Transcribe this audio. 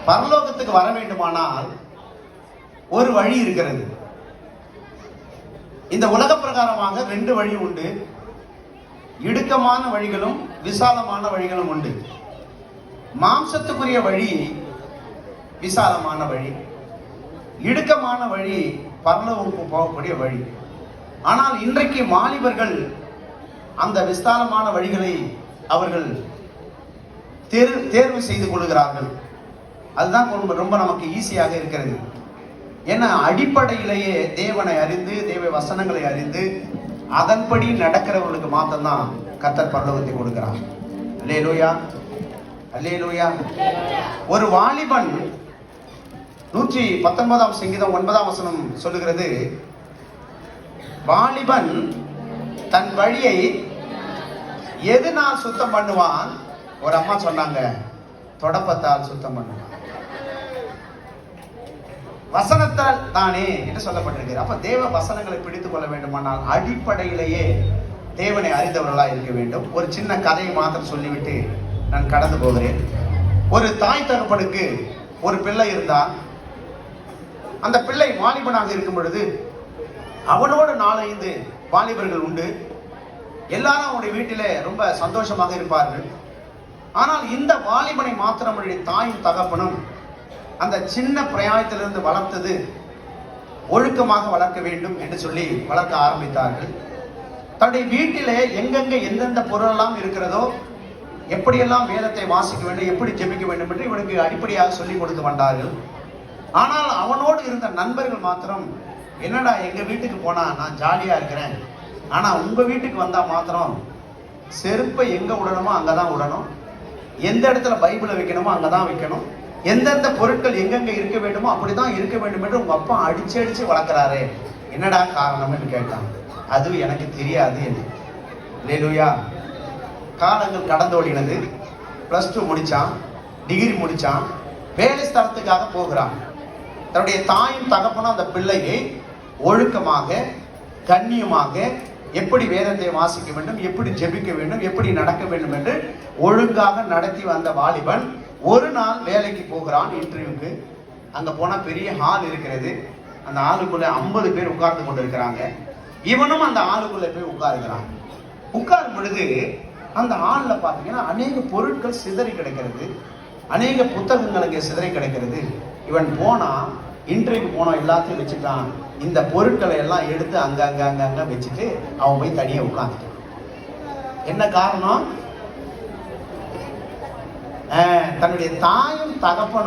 பரலோகத்துக்கு வர வேண்டுமானால் ஒரு வழி இருக்கிறது. இந்த உலக பிரகாரமாக 2 வழி உண்டு. இடுக்கமான வழிகளும் விசாலமான வழிகளும் உண்டு. மாம்சத்துக்குரிய வழி விசாலமான வழி, இடுக்கமான வழி பரலோகத்துக்கு போகக்கூடிய வழி. ஆனால் இன்றைக்கு வாலிபர்கள் அந்த விசாலமான வழிகளை அவர்கள் தேர்வு செய்து கொள்கிறார்கள். அதுதான் ரொம்ப நமக்கு ஈஸியாக இருக்கிறது. ஏன்னா அடிப்படையிலேயே தேவனை அறிந்து தேவ வசனங்களை அறிந்து அதன்படி நடக்கிறவர்களுக்கு மாத்திரம்தான் கர்த்தர் பரலோகத்தை கொடுக்கிறார். அல்லேலூயா, அல்லேலூயா. ஒரு வாலிபன் 119 சங்கீதம் 9 வசனம் சொல்லுகிறது, வாலிபன் தன் வழியை எதனால் சுத்தம் பண்ணுவான்? ஒரு அம்மா சொன்னாங்க, தொடப்பத்தால் சுத்தம் பண்ணுவான். வசனத்தால் தானே என்று சொல்லப்பட்டிருக்கிறது. அப்ப தேவ வசனங்களை பிடித்துக் கொள்ள வேண்டுமானால் அடிப்படையிலேயே தேவனை அறிந்தவர்களாக இருக்க வேண்டும். ஒரு சின்ன கதையை மாத்திரம் சொல்லிவிட்டு நான் கடந்து போகிறேன். ஒரு தாய் தகப்பனுக்கு ஒரு பிள்ளை இருந்தான். அந்த பிள்ளை வாலிபனாக இருக்கும் பொழுது அவனோடு 4-5 வாலிபர்கள் உண்டு. எல்லாரும் அவனுடைய வீட்டிலே ரொம்ப சந்தோஷமாக இருப்பார்கள். ஆனால் இந்த வாலிபனை மாத்திரம் அவனுடைய தாயும் தகப்பனும் அந்த சின்ன பிரயாணத்திலிருந்து வளர்த்தது ஒழுக்கமாக வளர்க்க வேண்டும் என்று சொல்லி வளர்க்க ஆரம்பித்தார்கள். தன்னுடைய வீட்டிலே எங்கெங்க எந்தெந்த பொருளெல்லாம் இருக்கிறதோ, எப்படியெல்லாம் வேதத்தை வாசிக்க வேண்டும், எப்படி ஜெபிக்க வேண்டும் என்று இவனுக்கு அடிப்படையாக சொல்லிக் கொடுத்து வந்தார்கள். ஆனால் அவனோடு இருந்த நண்பர்கள் மாத்திரம், என்னடா எங்க வீட்டுக்கு போனா நான் ஜாலியா இருக்கிறேன், ஆனா உங்க வீட்டுக்கு வந்தா மாத்திரம் செருப்பை எங்க விடணுமோ அங்கதான் விடணும், எந்த இடத்துல பைபிளை வைக்கணுமோ அங்கதான் வைக்கணும், எந்தெந்த பொருட்கள் எங்கெங்க இருக்க வேண்டுமோ அப்படிதான் இருக்க வேண்டும் என்று உங்க அப்பா அடிச்சு வளர்க்கிறாரே, என்னடா காரணம் என்று கேட்டான். அது எனக்கு தெரியாது என்று. அல்லேலூயா. காலங்கள் கடந்தோடினது. +2 முடிச்சான், டிகிரி முடிச்சான், வேலை ஸ்தலத்துக்காக போகிறான். தன்னுடைய தாயும் தகப்பனும் அந்த பிள்ளையை ஒழுக்கமாக கண்ணியமாக எப்படி வேதத்தை வாசிக்க வேண்டும், எப்படி ஜெபிக்க வேண்டும், எப்படி நடக்க வேண்டும் என்று ஒழுங்காக நடத்தி வந்த வாலிபன் ஒரு நாள் வேலைக்கு போகிறான், இன்டர்வியூக்கு. அங்க போனா பெரிய ஹால் இருக்கிறது. அந்த ஹாலுக்குள்ள 50 பேர் உட்கார்ந்து கொண்டு இருக்கிறாங்க. இவனும் அந்த ஹாலுக்குள்ள போய் உட்காருகிறான். உட்காரும் பொழுது அந்த ஹால்ல பாத்தீங்கன்னா அநேக பொருட்கள் சிதறி கிடக்கிறது, அநேக புத்தகங்கள் அங்கே சிதறி கிடக்கிறது. இவன் போனா, இன்டர்வியூக்கு போனா எல்லாத்தையும் வச்சுட்டான். இந்த பொருட்களை எல்லாம் எடுத்து அங்க வச்சுட்டு அவன் போய் தனியா உட்கார்ந்துட்டான். என்ன காரணம்? தன்னுடைய தாயும் தகப்பனும்